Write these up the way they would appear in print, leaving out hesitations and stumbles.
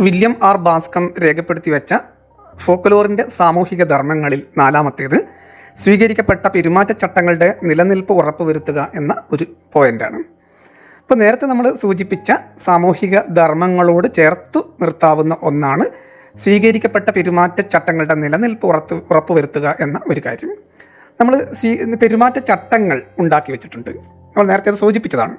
William R ബാസ്കം രേഖപ്പെടുത്തി വെച്ച ഫോക്ലോറിൻ്റെ സാമൂഹിക ധർമ്മങ്ങളിൽ നാലാമത്തേത് സ്വീകരിക്കപ്പെട്ട പെരുമാറ്റച്ചട്ടങ്ങളുടെ നിലനിൽപ്പ് ഉറപ്പുവരുത്തുക എന്ന ഒരു പോയിൻ്റാണ്. ഇപ്പോൾ നേരത്തെ നമ്മൾ സൂചിപ്പിച്ച സാമൂഹിക ധർമ്മങ്ങളോട് ചേർത്തു നിർത്താവുന്ന ഒന്നാണ് സ്വീകരിക്കപ്പെട്ട പെരുമാറ്റച്ചട്ടങ്ങളുടെ നിലനിൽപ്പ് ഉറപ്പുവരുത്തുക എന്ന ഒരു കാര്യം. നമ്മൾ പെരുമാറ്റച്ചട്ടങ്ങൾ ഉണ്ടാക്കി വെച്ചിട്ടുണ്ട്. നമ്മൾ നേരത്തെ അത് സൂചിപ്പിച്ചതാണ്.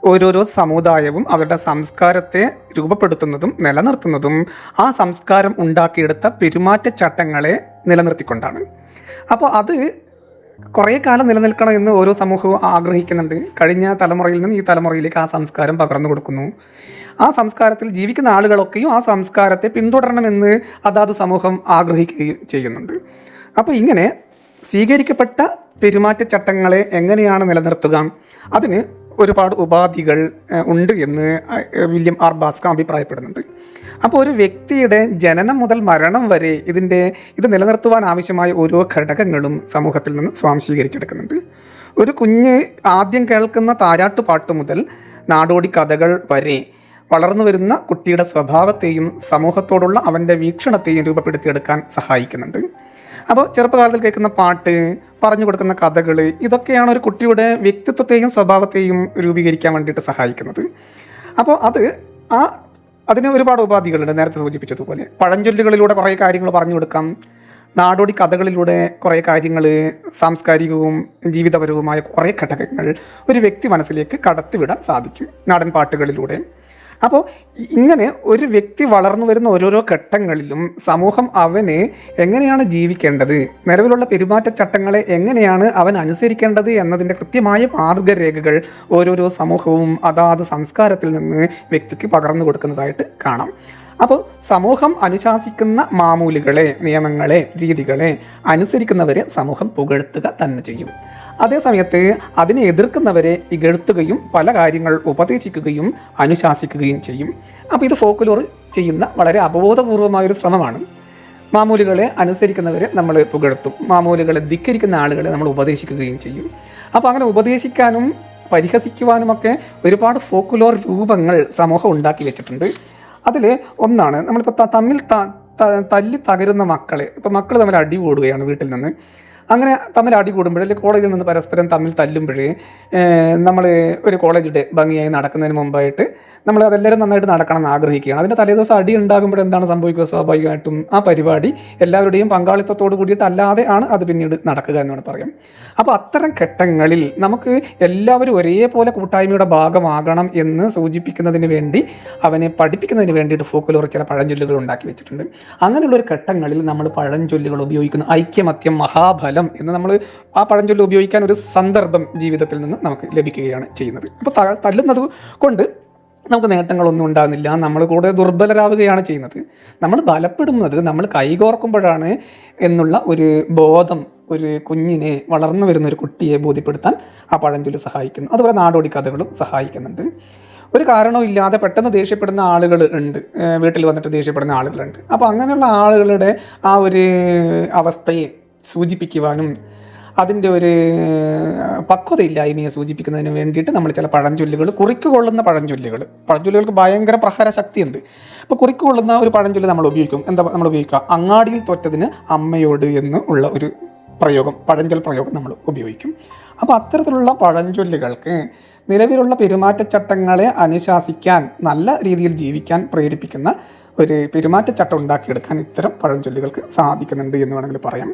ഓരോരോ സമുദായവും അവരുടെ സംസ്കാരത്തെ രൂപപ്പെടുത്തുന്നതും നിലനിർത്തുന്നതും ആ സംസ്കാരം ഉണ്ടാക്കിയെടുത്ത പെരുമാറ്റച്ചട്ടങ്ങളെ നിലനിർത്തിക്കൊണ്ടാണ്. അപ്പോൾ അത് കുറേ കാലം നിലനിൽക്കണം എന്ന് ഓരോ സമൂഹവും ആഗ്രഹിക്കുന്നുണ്ട്. കഴിഞ്ഞ തലമുറയിൽ നിന്ന് ഈ തലമുറയിലേക്ക് ആ സംസ്കാരം പകർന്നു കൊടുക്കുന്നു. ആ സംസ്കാരത്തിൽ ജീവിക്കുന്ന ആളുകളൊക്കെയും ആ സംസ്കാരത്തെ പിന്തുടരണമെന്ന് അതാത് സമൂഹം ആഗ്രഹിക്കുകയും ചെയ്യുന്നുണ്ട്. അപ്പോൾ ഇങ്ങനെ സ്വീകരിക്കപ്പെട്ട പെരുമാറ്റച്ചട്ടങ്ങളെ എങ്ങനെയാണ് നിലനിർത്തുക? അതിന് ഒരുപാട് ഉപാധികൾ ഉണ്ട് എന്ന് വില്യം ആർ ബാസ്കം അഭിപ്രായപ്പെടുന്നുണ്ട്. അപ്പോൾ ഒരു വ്യക്തിയുടെ ജനനം മുതൽ മരണം വരെ ഇത് നിലനിർത്തുവാൻ ആവശ്യമായ ഓരോ ഘടകങ്ങളും സമൂഹത്തിൽ നിന്ന് സ്വാംശീകരിച്ചെടുക്കുന്നുണ്ട്. ഒരു കുഞ്ഞ് ആദ്യം കേൾക്കുന്ന താരാട്ടുപാട്ട് മുതൽ നാടോടി കഥകൾ വരെ വളർന്നു വരുന്ന കുട്ടിയുടെ സ്വഭാവത്തെയും സമൂഹത്തോടുള്ള അവൻ്റെ വീക്ഷണത്തെയും രൂപപ്പെടുത്തിയെടുക്കാൻ സഹായിക്കുന്നുണ്ട്. അപ്പോൾ ചെറുപ്പകാലത്തിൽ കേൾക്കുന്ന പാട്ട്, പറഞ്ഞു കൊടുക്കുന്ന കഥകൾ, ഇതൊക്കെയാണ് ഒരു കുട്ടിയുടെ വ്യക്തിത്വത്തെയും സ്വഭാവത്തെയും രൂപീകരിക്കാൻ വേണ്ടിയിട്ട് സഹായിക്കുന്നത്. അപ്പോൾ അതിന് ഒരുപാട് ഉപാധികളുണ്ട്. നേരത്തെ സൂചിപ്പിച്ചതുപോലെ പഴഞ്ചൊല്ലുകളിലൂടെ കുറേ കാര്യങ്ങൾ പറഞ്ഞു കൊടുക്കാം. നാടോടി കഥകളിലൂടെ കുറേ കാര്യങ്ങൾ, സാംസ്കാരികവും ജീവിതപരവുമായ കുറേ ഘടകങ്ങൾ ഒരു വ്യക്തി മനസ്സിലേക്ക് കടത്തിവിടാൻ സാധിക്കും നാടൻ പാട്ടുകളിലൂടെ. അപ്പോൾ ഇങ്ങനെ ഒരു വ്യക്തി വളർന്നു വരുന്ന ഓരോരോ ഘട്ടങ്ങളിലും സമൂഹം അവന് എങ്ങനെയാണ് ജീവിക്കേണ്ടത്, നിലവിലുള്ള പെരുമാറ്റച്ചട്ടങ്ങളെ എങ്ങനെയാണ് അവൻ അനുസരിക്കേണ്ടത് എന്നതിൻ്റെ കൃത്യമായ മാർഗരേഖകൾ ഓരോരോ സമൂഹവും അതാത് സംസ്കാരത്തിൽ നിന്ന് വ്യക്തിക്ക് പകർന്നു കൊടുക്കുന്നതായിട്ട് കാണാം. അപ്പോൾ സമൂഹം അനുശാസിക്കുന്ന മാമൂലുകളെ, നിയമങ്ങളെ, രീതികളെ അനുസരിക്കുന്നവരെ സമൂഹം പുകഴ്ത്തുക തന്നെ ചെയ്യും. അതേസമയത്ത് അതിനെ എതിർക്കുന്നവരെ ഇകഴ്ത്തുകയും പല കാര്യങ്ങൾ ഉപദേശിക്കുകയും അനുശാസിക്കുകയും ചെയ്യും. അപ്പോൾ ഇത് ഫോക്ലോർ ചെയ്യുന്ന വളരെ അബോധപൂർവമായൊരു ശ്രമമാണ്. മാമൂലുകളെ അനുസരിക്കുന്നവരെ നമ്മൾ പുകഴ്ത്തും, മാമൂലുകളെ ധിക്കരിക്കുന്ന ആളുകളെ നമ്മൾ ഉപദേശിക്കുകയും ചെയ്യും. അപ്പോൾ അങ്ങനെ ഉപദേശിക്കാനും പരിഹസിക്കുവാനുമൊക്കെ ഒരുപാട് ഫോക്ലോർ രൂപങ്ങൾ സമൂഹം ഉണ്ടാക്കി വെച്ചിട്ടുണ്ട്. അതിൽ ഒന്നാണ് നമ്മളിപ്പോൾ തമ്മിൽ തല്ലി തകരുന്ന മക്കളെ. ഇപ്പോൾ മക്കൾ തമ്മിൽ അടി കൂടുകയാണ് വീട്ടിൽ നിന്ന്. അങ്ങനെ തമ്മിൽ അടി കൂടുമ്പോൾ, അല്ലെങ്കിൽ കോളേജിൽ നിന്ന് പരസ്പരം തമ്മിൽ തല്ലുമ്പോഴേ നമ്മൾ ഒരു കോളേജ് ഡേ ഭംഗിയായി നടക്കുന്നതിന് മുമ്പായിട്ട് നമ്മൾ അതെല്ലാവരും നന്നായിട്ട് നടക്കണം എന്ന് ആഗ്രഹിക്കുകയാണ്. അതിൻ്റെ തലേദിവസം അടി ഉണ്ടാകുമ്പോൾ എന്താണ് സംഭവിക്കുക? സ്വാഭാവികമായിട്ടും ആ പരിപാടി എല്ലാവരുടെയും പങ്കാളിത്തത്തോട് കൂടിയിട്ട് അല്ലാതെ ആണ് അത് പിന്നീട് നടക്കുക എന്നാണ് പറയാം. അപ്പോൾ അത്തരം ഘട്ടങ്ങളിൽ നമുക്ക് എല്ലാവരും ഒരേപോലെ കൂട്ടായ്മയുടെ ഭാഗമാകണം എന്ന് സൂചിപ്പിക്കുന്നതിന് വേണ്ടി, അവനെ പഠിപ്പിക്കുന്നതിന് വേണ്ടിയിട്ട് ഫോക്ലോർ ചില പഴഞ്ചൊല്ലുകൾ ഉണ്ടാക്കി വെച്ചിട്ടുണ്ട്. അങ്ങനെയുള്ളൊരു ഘട്ടങ്ങളിൽ നമ്മൾ പഴഞ്ചൊല്ലുകൾ ഉപയോഗിക്കുന്നു. ഐക്യമത്യം മഹാഫലം എന്ന് നമ്മൾ ആ പഴഞ്ചൊല്ല് ഉപയോഗിക്കാൻ ഒരു സന്ദർഭം ജീവിതത്തിൽ നിന്ന് നമുക്ക് ലഭിക്കുകയാണ് ചെയ്യുന്നത്. അപ്പോൾ തല്ലുന്നത് കൊണ്ട് നമുക്ക് നേട്ടങ്ങളൊന്നും ഉണ്ടാകുന്നില്ല, നമ്മൾ കൂടെ ദുർബലരാവുകയാണ് ചെയ്യുന്നത്. നമ്മൾ ബലപ്പെടുന്നത് നമ്മൾ കൈകോർക്കുമ്പോഴാണ് എന്നുള്ള ഒരു ബോധം ഒരു കുഞ്ഞിനെ, വളർന്നു വരുന്ന ഒരു കുട്ടിയെ ബോധ്യപ്പെടുത്താൻ ആ പഴഞ്ചൊല്ല് സഹായിക്കുന്നു. അതുപോലെ നാടോടി കഥകളും സഹായിക്കുന്നുണ്ട്. ഒരു കാരണവും ഇല്ലാതെ പെട്ടെന്ന് ദേഷ്യപ്പെടുന്ന ആളുകൾ ഉണ്ട്, വീട്ടിൽ വന്നിട്ട് ദേഷ്യപ്പെടുന്ന ആളുകളുണ്ട്. അപ്പോൾ അങ്ങനെയുള്ള ആളുകളുടെ ആ ഒരു അവസ്ഥയെ സൂചിപ്പിക്കുവാനും അതിൻ്റെ ഒരു പക്വതയില്ലായ്മയെ സൂചിപ്പിക്കുന്നതിന് വേണ്ടിയിട്ട് നമ്മൾ ചില പഴഞ്ചൊല്ലുകൾ, കുറിക്കുകൊള്ളുന്ന പഴഞ്ചൊല്ലുകൾക്ക് ഭയങ്കര പ്രഹര ശക്തിയുണ്ട്. അപ്പോൾ കുറിക്കുകൊള്ളുന്ന ഒരു പഴഞ്ചൊല്ല് നമ്മൾ ഉപയോഗിക്കും. നമ്മൾ ഉപയോഗിക്കുക? അങ്ങാടിയിൽ തോറ്റതിന് അമ്മയോട് എന്ന് ഉള്ള ഒരു പഴഞ്ചൊൽ പ്രയോഗം നമ്മൾ ഉപയോഗിക്കും. അപ്പോൾ അത്തരത്തിലുള്ള പഴഞ്ചൊല്ലുകൾക്ക് നിലവിലുള്ള പെരുമാറ്റച്ചട്ടങ്ങളെ അനുശാസിക്കാൻ, നല്ല രീതിയിൽ ജീവിക്കാൻ പ്രേരിപ്പിക്കുന്ന ഒരു പെരുമാറ്റച്ചട്ടം ഉണ്ടാക്കിയെടുക്കാൻ ഇത്തരം പഴഞ്ചൊല്ലുകൾക്ക് സാധിക്കുന്നുണ്ട് എന്ന് വേണമെങ്കിൽ പറയാം.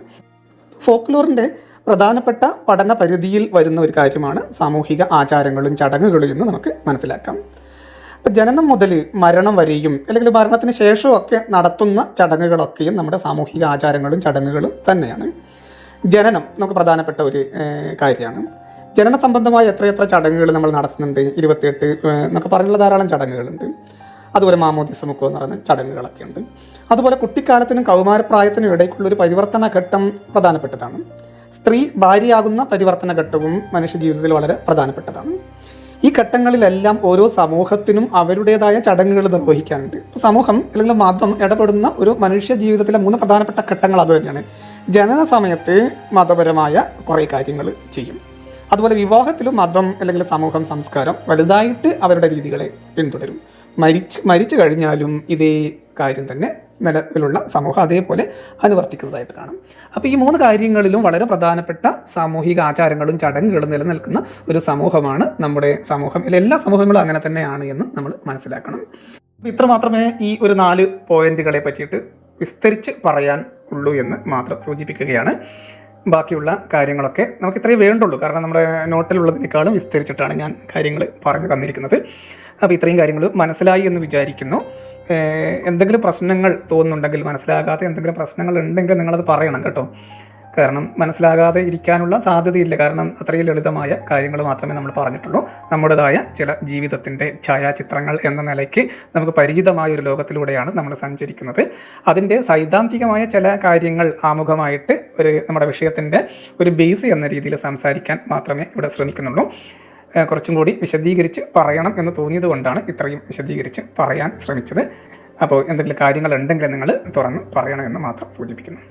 ഫോക്ലോറിൻ്റെ പ്രധാനപ്പെട്ട പഠന പരിധിയിൽ വരുന്ന ഒരു കാര്യമാണ് സാമൂഹിക ആചാരങ്ങളും ചടങ്ങുകളും എന്ന് നമുക്ക് മനസ്സിലാക്കാം. അപ്പോൾ ജനനം മുതൽ മരണം വരെയും അല്ലെങ്കിൽ മരണത്തിന് ശേഷമൊക്കെ നടത്തുന്ന ചടങ്ങുകളൊക്കെയും നമ്മുടെ സാമൂഹിക ആചാരങ്ങളും ചടങ്ങുകളും തന്നെയാണ്. ജനനം നമുക്ക് പ്രധാനപ്പെട്ട ഒരു കാര്യമാണ്. ജനന സംബന്ധമായ എത്രയെത്ര ചടങ്ങുകൾ നമ്മൾ നടത്തുന്നുണ്ട്. 28 എന്നൊക്കെ പറഞ്ഞുള്ള ധാരാളം ചടങ്ങുകളുണ്ട്. അതുപോലെ മാമോദിസ മുഖം എന്ന് പറയുന്ന ചടങ്ങുകളൊക്കെ ഉണ്ട്. അതുപോലെ കുട്ടിക്കാലത്തിനും കൗമാരപ്രായത്തിനും ഇടയ്ക്കുള്ളൊരു പരിവർത്തന ഘട്ടം പ്രധാനപ്പെട്ടതാണ്. സ്ത്രീ ഭാര്യയാകുന്ന പരിവർത്തന ഘട്ടവും മനുഷ്യ ജീവിതത്തിൽ വളരെ പ്രധാനപ്പെട്ടതാണ്. ഈ ഘട്ടങ്ങളിലെല്ലാം ഓരോ സമൂഹത്തിനും അവരുടേതായ ചടങ്ങുകൾ നിർവഹിക്കാനുണ്ട്. ഇപ്പോൾ സമൂഹം അല്ലെങ്കിൽ മതം ഇടപെടുന്ന ഒരു മനുഷ്യ ജീവിതത്തിലെ 3 പ്രധാനപ്പെട്ട ഘട്ടങ്ങൾ അത് തന്നെയാണ്. ജനന സമയത്ത് മതപരമായ കുറേ കാര്യങ്ങൾ ചെയ്യും. അതുപോലെ വിവാഹത്തിലും മതം അല്ലെങ്കിൽ സമൂഹം, സംസ്കാരം വലുതായിട്ട് അവരുടെ രീതികളെ പിന്തുടരും. മരിച്ചു കഴിഞ്ഞാലും ഇതേ കാര്യം തന്നെ നിലവിലുള്ള സമൂഹം അതേപോലെ അനുവർത്തിക്കുന്നതായിട്ട് കാണും. അപ്പോൾ ഈ 3 കാര്യങ്ങളിലും വളരെ പ്രധാനപ്പെട്ട സാമൂഹിക ആചാരങ്ങളും ചടങ്ങുകളും നിലനിൽക്കുന്ന ഒരു സമൂഹമാണ് നമ്മുടെ സമൂഹം. എല്ലാ സമൂഹങ്ങളും അങ്ങനെ തന്നെയാണ് എന്ന് നമ്മൾ മനസ്സിലാക്കണം. ഇത്ര മാത്രമേ ഈ ഒരു 4 പോയിന്റുകളെ പറ്റിയിട്ട് വിസ്തരിച്ച് പറയാൻ ഉള്ളൂ എന്ന് മാത്രം സൂചിപ്പിക്കുകയാണ്. ബാക്കിയുള്ള കാര്യങ്ങളൊക്കെ നമുക്ക് ഇത്രയേ വേണ്ടുള്ളൂ. കാരണം നമ്മുടെ നോട്ടിലുള്ളതിനേക്കാളും വിസ്തരിച്ചിട്ടാണ് ഞാൻ കാര്യങ്ങൾ പറഞ്ഞു തന്നിരിക്കുന്നത്. അപ്പോൾ ഇത്രയും കാര്യങ്ങൾ മനസ്സിലായി എന്ന് വിചാരിക്കുന്നു. എന്തെങ്കിലും പ്രശ്നങ്ങൾ തോന്നുന്നുണ്ടെങ്കിൽ, മനസ്സിലാകാത്ത എന്തെങ്കിലും പ്രശ്നങ്ങൾ ഉണ്ടെങ്കിൽ നിങ്ങളത് പറയണം കേട്ടോ. കാരണം മനസ്സിലാകാതെ ഇരിക്കാനുള്ള സാധ്യതയില്ല. കാരണം അത്രയും ലളിതമായ കാര്യങ്ങൾ മാത്രമേ നമ്മൾ പറഞ്ഞിട്ടുള്ളൂ. നമ്മുടേതായ ചില ജീവിതത്തിൻ്റെ ഛായാചിത്രങ്ങൾ എന്ന നിലയ്ക്ക് നമുക്ക് പരിചിതമായ ഒരു ലോകത്തിലൂടെയാണ് നമ്മൾ സഞ്ചരിക്കുന്നത്. അതിൻ്റെ സൈദ്ധാന്തികമായ ചില കാര്യങ്ങൾ ആമുഖമായിട്ട് നമ്മുടെ വിഷയത്തിൻ്റെ ഒരു ബേസ് എന്ന രീതിയിൽ സംസാരിക്കാൻ മാത്രമേ ഇവിടെ ശ്രമിക്കുന്നുള്ളൂ. കുറച്ചും കൂടി വിശദീകരിച്ച് പറയണം എന്ന് തോന്നിയത് കൊണ്ടാണ് ഇത്രയും വിശദീകരിച്ച് പറയാൻ ശ്രമിച്ചത്. അപ്പോൾ എന്തെങ്കിലും കാര്യങ്ങളുണ്ടെങ്കിൽ നിങ്ങൾ തുറന്ന് പറയണമെന്ന് മാത്രം സൂചിപ്പിക്കുന്നു.